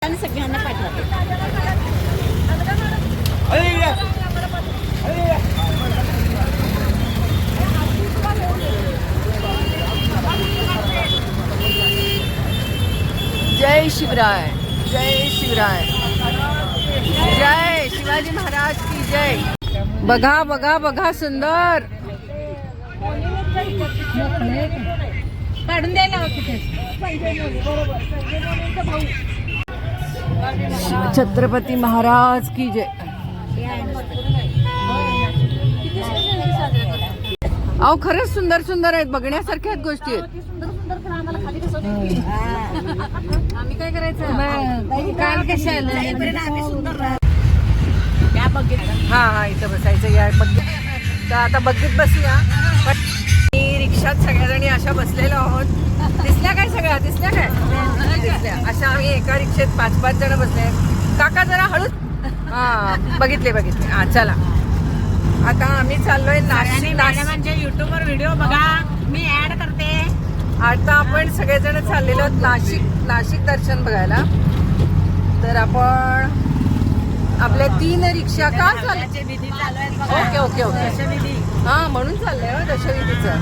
सगळ्यांना पाठवते. जय शिवराय, जय शिवराय, जय शिवाजी महाराज की जय. बघा बघा बघा सुंदर काढून द्यायला छत्रपती महाराज की जय. अहो खरंच सुंदर सुंदर आहेत, बघण्यासारख्या गोष्टी आहेत. आम्ही काय करायचं काल कशाला हा हा इथं बसायचं या बघ. तर आता बघत बसूया. रिक्षात सगळ्याजणी अशा बसलेलो आहोत. दिसल्या काय सगळ्या दिसल्या काय दिसल्या अशा आम्ही एका रिक्षेत 5-5 जण बसले. काका जरा हळूच हा बघितले बघितले. हा चला आता आम्ही चाललोय नाशिक. म्हणजे युट्यूबवर व्हिडिओ बघा, मी ऍड करते. आता आपण सगळेजण चाललेलो नाशिक दर्शन बघायला. तर आपण आपल्या 3 रिक्षा का चालल्या. ओके ओके ओके हा म्हणून चाललंय हो दशविधीचं.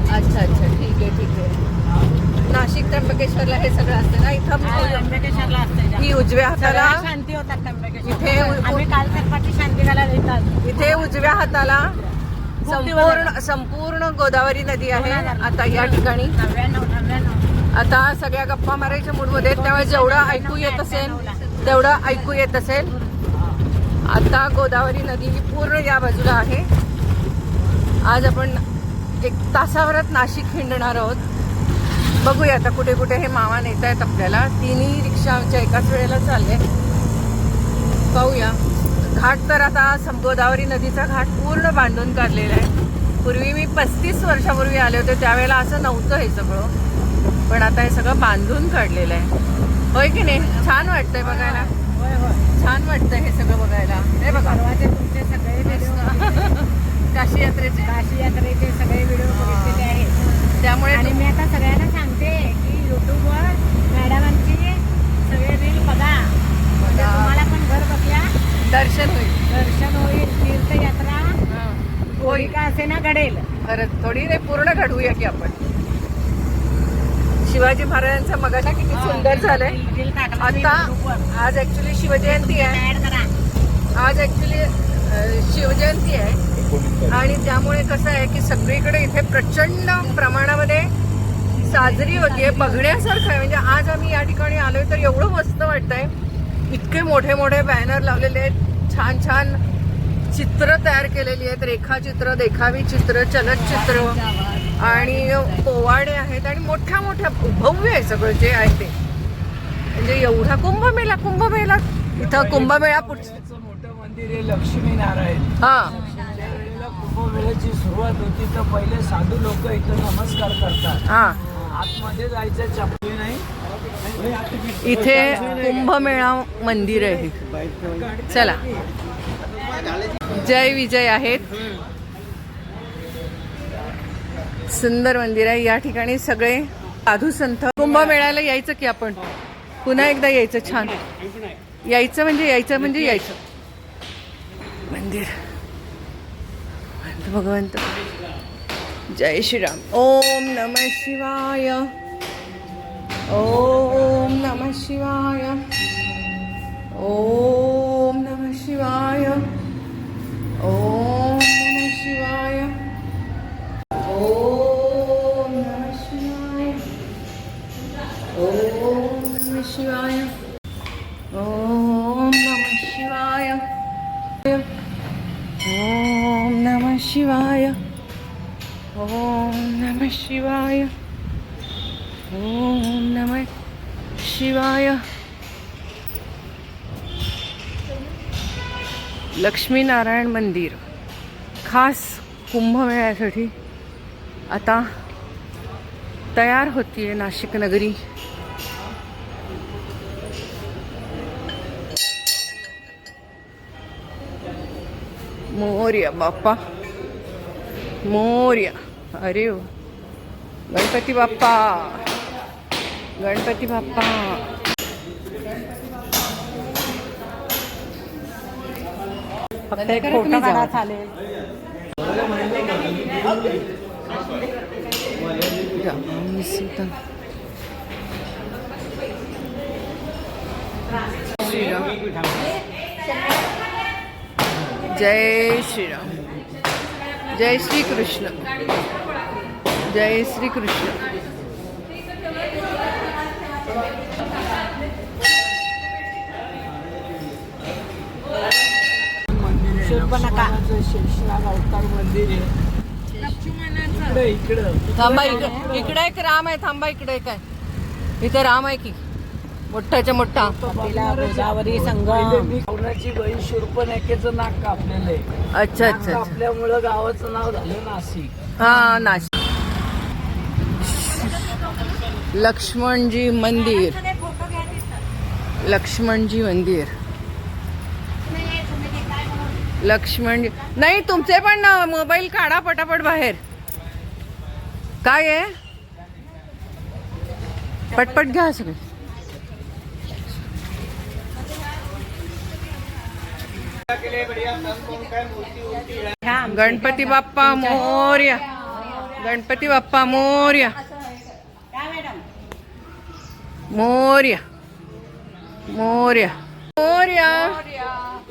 अच्छा अच्छा ठीक आहे ठीक आहे. नाशिक त्र्यंबकेश्वरला हे सगळं असतं ना. इथं त्र्यंबकेश्वरला असते ही उजव्या हाताला शांती होतात त्र्यंबकेश्वर. इथे आम्ही काल सरपाची शांती घालायला येतात. इथे उजव्या हाताला संपूर्ण गोदावरी नदी आहे. आता या ठिकाणी 99. आता सगळ्या गप्पा मारायच्या मूडमध्ये त्यामुळे जेवढं ऐकू येत असेल तेवढं ऐकू येत असेल. आता गोदावरी नदी ही पूर्ण या बाजूला आहे. आज आपण 1 तासाभरात नाशिक हिंडणार आहोत. बघूया आता कुठे कुठे हे मामा नेत आहेत आपल्याला. 3ही रिक्षा आमच्या एकाच वेळेला चालले. पाहूया. घाट तर आता गोदावरी नदीचा घाट पूर्ण बांधून काढलेला आहे. पूर्वी मी 35 वर्षापूर्वी आले होते त्यावेळेला असं नव्हतं हे सगळं, पण आता हे सगळं बांधून काढलेलं आहे. होय की नाही. छान वाटतंय बघायला. छान वाटतंय हे सगळं बघायला. हे बघा तुमचे सगळे व्हिडिओ काशी यात्रेचे सगळे व्हिडिओ बघितलेले आहेत. त्यामुळे आणि मी आता सगळ्यांना सांगते की युट्यूबवर मॅडमांची सगळे रील बघा. म्हणजे तुम्हाला पण घर बसल्या दर्शन होईल. तीर्थयात्रा होई का असे ना घडेल. खरंच थोडी रे पूर्ण घडवूया की आपण. शिवाजी महाराजांचा मगाशी किती सुंदर झालंय. आता आज ऍक्च्युली शिवजयंती आहे. आज ऍक्च्युली शिवजयंती आहे आणि त्यामुळे कसं आहे की सगळीकडे इथे प्रचंड प्रमाणामध्ये साजरी होतीये. बघण्यासारखं आहे. म्हणजे आज आम्ही या ठिकाणी आलोय तर एवढं मस्त वाटतंय. इतके मोठे मोठे बॅनर लावलेले आहेत. छान छान चित्र तयार केलेली आहेत. रेखाचित्र, देखावी चित्र, चलचित्र आणि पोवाडे आहेत आणि मोठ्या मोठ्या भव्य आहे सगळं जे आहे ते. म्हणजे एवढा कुंभमेळा इथं कुंभमेळा पुढचं मोठं मंदिर आहे लक्ष्मीनारायण. हा कुंभमेळ्याची सुरुवात होती तर पहिले साधू लोक इथं नमस्कार करतात. हा आतमध्ये जायचं चपली नाही. इथे कुंभमेळा मंदिर आहे. चला जय विजय आहेत. सुंदर मंदिर आहे. या ठिकाणी सगळे साधू संत. कुंभमेळ्याला यायचं की आपण पुन्हा एकदा यायचं. छान यायचं म्हणजे मंदिर. भगवंत जय श्रीराम. ओम नमः शिवाय. ओम नमः शिवाय. ओम नमः शिवाय. ओम नमः शिवाय. ओम नमः शिवाय. ओम नमः शिवाय. ओम नमः शिवाय. ओम नमः शिवाय. ओम नमः शिवाय. ओम नमः शिवाय. लक्ष्मीनारायण मंदिर खास कुंभमेळ्यासाठी आता तयार होतीये नाशिक नगरी. मोरया बाप्पा मोरया. अरे गणपती बाप्पा गणपती बाप्पा. फक्त एक फोटो काढा चालेल. श्रीराम. जय श्रीराम. जय श्री कृष्ण. जय श्री कृष्ण. लक्ष्मणाचं शेषनाग अवतार मंदिर आहे. इकडं थांबा, इकडे एक राम आहे. थांबा, इकडे एक आहे. इथे राम आहे की मोठाच्या मोठा. गोदावरी संगम. पहिले मी कोणाची बहीण शूर्पणखेचं नाक कापलेलं आहे. अच्छा अच्छा अच्छा. कापल्यामुळं गावाचं नाव झालं नाशिक. हा, नाशिक. लक्ष्मणजी मंदिर. लक्ष्मणजी मंदिर. लक्ष्मणजी. नाही, तुमचे पण मोबाईल काढा पटापट बाहेर. काय आहे, पटपट घ्या सगळे. गणपती बाप्पा मोरया. गणपती बाप्पा मोरया. मोरया. मोरया. मोरया.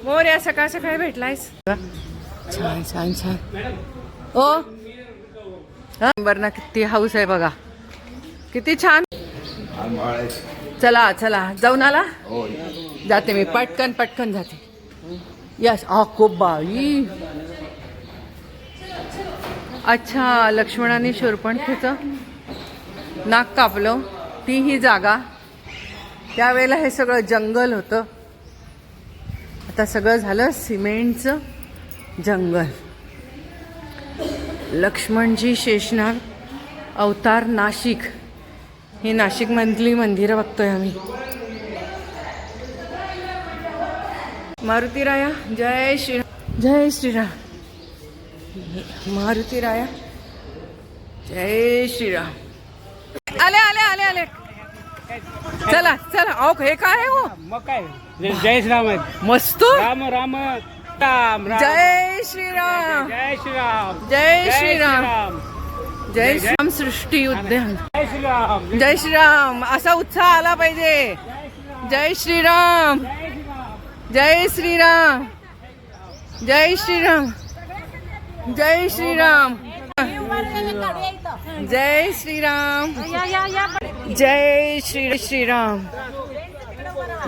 मोरया. सकाळ सकाळी भेटलायस. छान छान छान. ओ बरं, किती हाऊस आहे बघा, किती छान. चला चला, जाऊन आला. जाते मी, पटकन पटकन जाते. यस. खूप बाई. अच्छा, लक्ष्मणाने शूर्पणखेचं नाक कापलं, ती ही जागा. त्यावेळेला हे सगळं जंगल होतं. आता सगळं झालं सिमेंटचं जंगल. लक्ष्मणजी शेषनाग अवतार नाशिक. ही नाशिक मधली मंदिरं बघतोय आम्ही. मारुतीराया. जय श्रीराम. जय श्रीराम. मारुतीराया. जय श्रीराम. आले आले आले आले. चला चला. अहो, हे काय आहे हो? मग काय, जय श्रीराम आहे. मस्त. राम राम राम राम. जय श्रीराम. जय श्रीराम. जय श्रीराम. जय श्रीराम सृष्टी उद्यान. जय श्रीराम. जय श्रीराम. असा उत्साह आला पाहिजे. जय श्रीराम. जय श्रीराम. जय श्रीराम. जय श्रीराम. जय श्रीराम. जय श्रीराम. जय श्रीराम.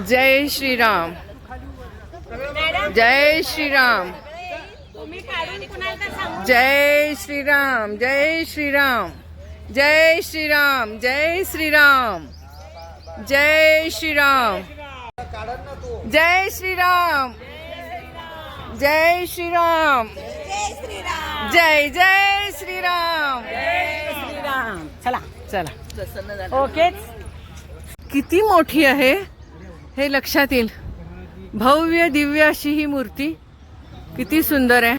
जय श्रीराम. जय श्रीराम. जय श्रीराम. जय श्रीराम. जय श्रीराम. जय श्रीराम. जय श्रीराम. जय श्रीराम. जय जय श्रीराम. जय श्रीराम. चला चला. ओके. किती मोठी आहे हे लक्षात येईल. भव्य दिव्य अशी ही मूर्ती किती सुंदर आहे.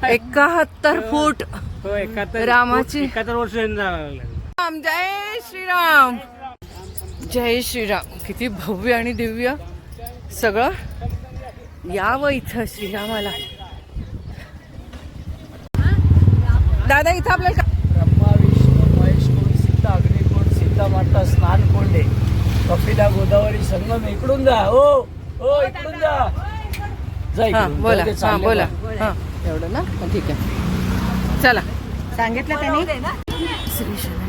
71 फूट रामाची. 71 वर्ष राम. जय श्रीराम. जय श्रीराम. किती भव्य आणि दिव्य सगळं. यावं इथं श्रीरामाला. दादा, इथं आपल्याला ब्रह्मा विष्णू महेश कोण, सीता अग्निकोण, सीता माता स्नान कोंडे, कपिला गोदावरी संगम. इकडून जा. ओ ओ इकडून जा. जा हा इकडून. बोला. ते हा चालले बोला. बा. हा एवढं ना. ठीक आहे, चला. सांगितलं त्यांनी. श्री शनी.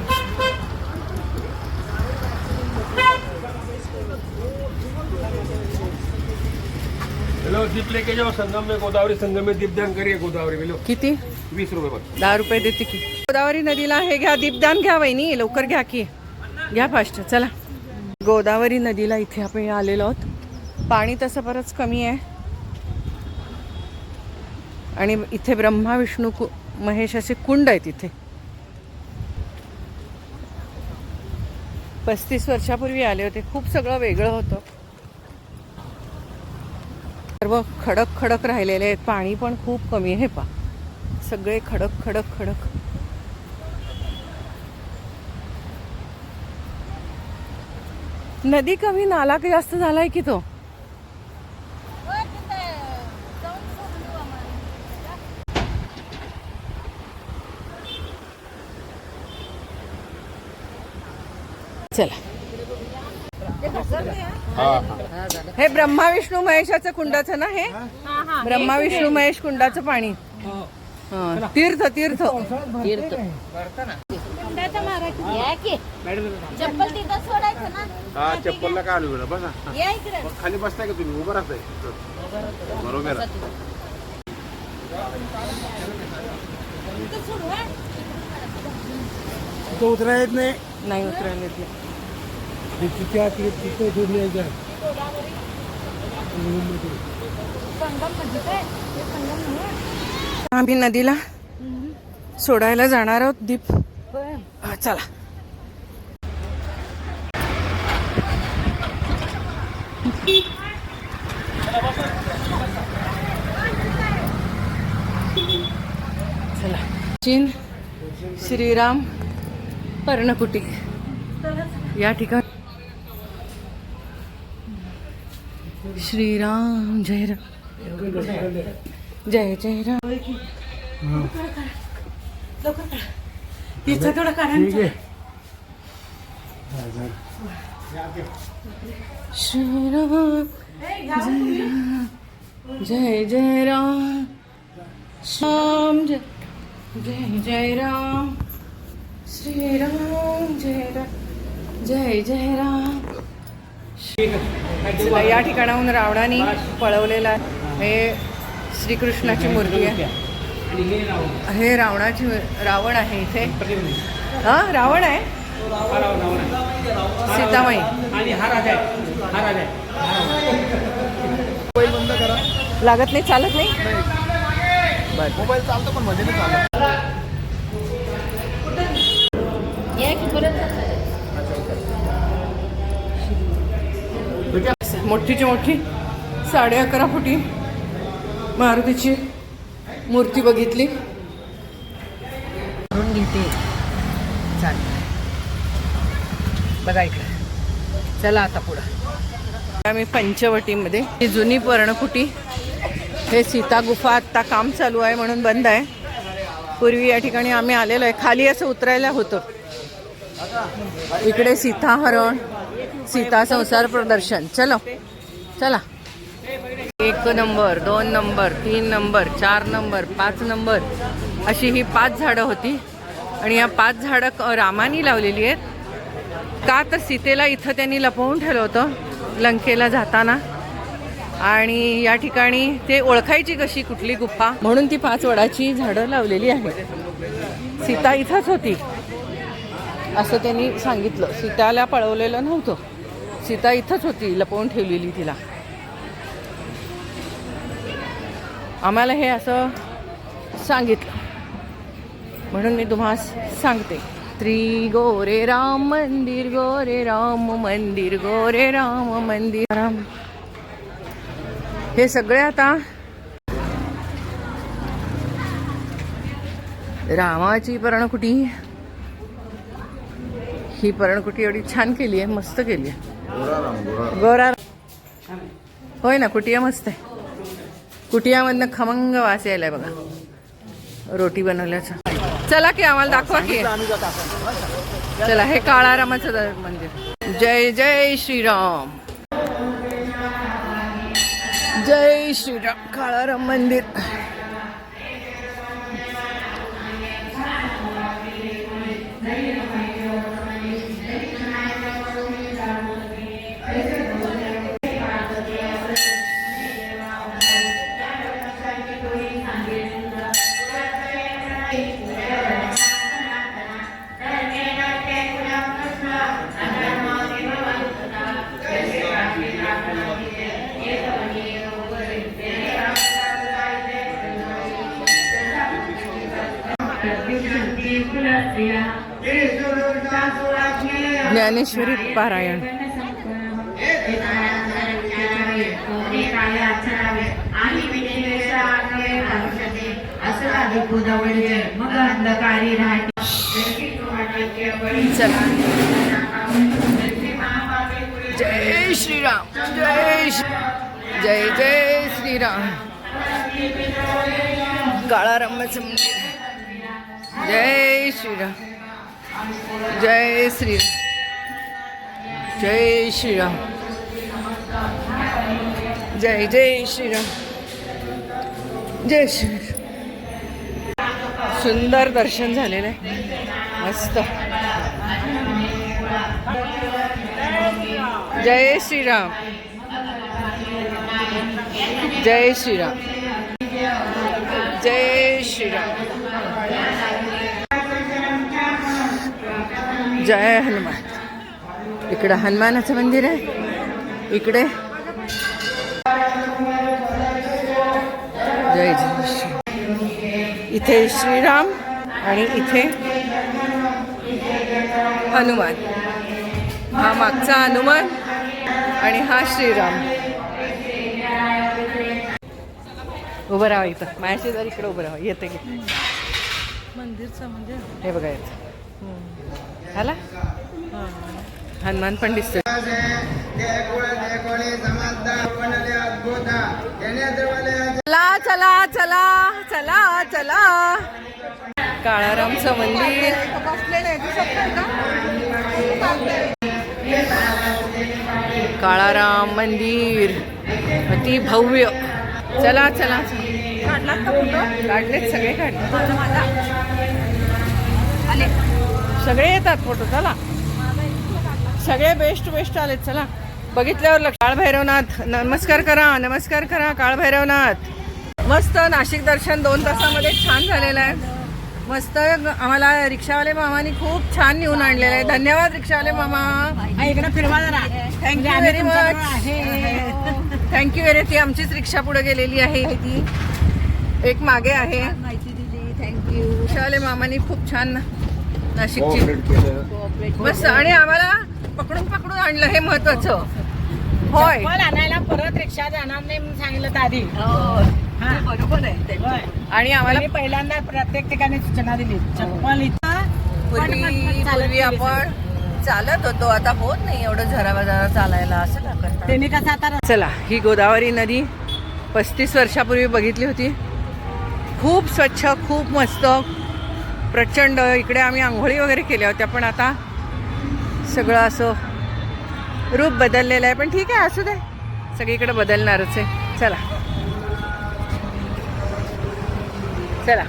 हेलो, दीप लेके जाओ संगम में, गोदावरी संगम में दीपदान करिए. गोदावरी में लो, किती? 20 रुपये बस. 10 रुपये देते की. गोदावरी नदीला हे घ्या, दीपदान घ्या वहिनी, लवकर घ्या की. घ्या फास्ट. चला. गोदावरी नदीला इथे आपण आलेलो आहोत. पाणी तसं बरंच कमी आहे आणि इथे ब्रह्मा विष्णू महेश असे कुंड आहेत इथे. 35 वर्षापूर्वी आले होते. खूप सगळं वेगळं होतं. सर्व खडक खडक राहिलेले आहेत. पाणी पण खूप कमी आहे. पा सगळे खडक खडक खडक. नदी कमी नाला काही जास्त झालाय की तो. चला, हे ब्रह्मा विष्णू महेशाचं कुंडाचं ना, हे ब्रह्मा विष्णू महेश कुंडाचं पाणी. हा, तीर्थ तीर्थ तीर्थ. चप्पल तिथं सोडायचं ना. हा चप्पलला काय आलो बघा या इकडे. खाली बसताय का तुम्ही उभं राहताय बरोबर आहे. तो उतरा येत नाही. नाही उतरायला येत. तिथे सोडून यायचं. संगम म्हणजे काय? ते संगम नव्हे. आम्ही नदीला सोडायला जाणार आहोत दीप. हा, चला. चला. चीन श्रीराम पर्णकुटी या ठिकाणी. श्रीराम जय राम जय जय राम. तिचं थोडं काढा. श्रीराम जय जय राम श्याम जय जय जय राम श्रीराम जय राम जय जय राम. चला, या ठिकाणाहून रावणाने पळवलेला हे श्रीकृष्णाची मूर्ती आहे. हे रावण आहे इथे. हा, रावण आहे. सीतामाई. लागत नाही, चालत नाही. मोबाईल चालतो पण मध्ये नाही चालत. मोठीची मोठी 11.5 फुटी मारुतीची मूर्ती बघितली. घेते चाल बघा इकडे. चला आता पुढं. आम्ही पंचवटीमध्ये. ही जुनी पर्णकुटी. हे सीता गुफा आत्ता काम चालू आहे म्हणून बंद आहे. पूर्वी या ठिकाणी आम्ही आलेलो आहे. खाली असं उतरायला होतं. इकडे सीता हरण, सीता संसार प्रदर्शन. चलो चला. 1 number, 2 number, 3 number, 4 number, 5 number अशी ही 5 झाडं होती. आणि या 5 झाडं रामानी लावलेली आहेत. का तर सीतेला इथं त्यांनी लपवून ठेवलं होतं लंकेला जाताना. आणि या ठिकाणी ते ओळखायची कशी कुठली गुफा, म्हणून ती 5 वडाची झाडं लावलेली आहेत. सीता इथंच होती असं त्यांनी सांगितलं. सीताला पळवलेलं नव्हतं. सीता इथंच होती, लपवून ठेवलेली तिला. आम्हाला हे असं सांगितलं म्हणून मी तुम्हाला सांगते. गोरे राम मंदिर, गोरे राम मंदिर, गोरे राम मंदिर. राम हे सगळे आता रामाची पर्णकुटी. ही पर्णकुटी एवढी छान केली आहे, मस्त केली आहे. गोरा होय ना, कुटिया मस्त आहे. कुटियामधनं खमंग वास यायलाय बघा रोटी बनवल्याचा. चला की आम्हाला दाखवा की. चला, हे काळारामाचं मंदिर. जय जय श्रीराम, जय श्रीराम. काळाराम मंदिर. ज्ञानेश्वरी पारायण. चला, श्रीराम जय जय जय श्रीराम. काळारामाचं मंदिर. जय श्रीराम जय श्रीराम जय श्रीराम जय जय श्रीराम जय श्रीराम. सुंदर दर्शन झालेलं आहे. मस्त. जय श्रीराम जय श्रीराम जय श्रीराम जय हनुमान. इकडं हनुमानाचं मंदिर आहे. इकडे जय जय श्री. इथे श्रीराम आणि इथे हनुमान. हा मागचा हनुमान आणि हा श्रीराम. उभं राहा इथं. माझ्या शेजारी इकडे उभं राहा. येते की मंदिरचं म्हणजे हे बघा येतं. आला हनुमान पण दिसतोय. चला चला चला चला चला. काळारामचं मंदिर. काळाराम मंदिर अति भव्य. चला चला. काढलेत सगळे. काढले सगळे येतात फोटो. चला सगळे बेस्ट आलेत. चला बघितल्यावर लक्ष. काळभैरवनाथ नमस्कार करा. नमस्कार करा काळभैरवनाथ. मस्त नाशिक दर्शन 2 तासामध्ये छान झालेलं आहे. मस्त. आम्हाला रिक्षावाले मामानी खूप छान नेऊन आणलेलं आहे. धन्यवाद रिक्षावाले मामा. इकडे फिरवा जरा. Thank you very much. Thank you very. ती आमचीच रिक्षा पुढे गेलेली आहे. ती एक मागे आहे. माहिती दिली. थँक्यू. रिक्षावाले मामानी खूप छान नाशिकची मस्त. आणि आम्हाला पकडून आणलं हे महत्वाचं. होय चप्पल आणायला परत रिक्षा जाणार नाही म्हणून सांगितलं होतं आधी. बरोबर आहे. आणि आम्हाला पहिल्यांदा प्रत्येक ठिकाणी सूचना दिली. चप्पल इथं पूर्वी आपण चालत होतो. आता होत नाही एवढं झरा चालायला. असं ना करतात. त्यांनी कसं आता. चला ही गोदावरी नदी 35 वर्षापूर्वी बघितली होती. खूप स्वच्छ, खूप मस्त, प्रचंड. इकडे आम्ही आंघोळी वगैरे केल्या होत्या. पण आता सगळं असं रूप बदललेलं आहे. पण ठीक आहे असू दे. सगळीकडे बदलणारच आहे. चला चला.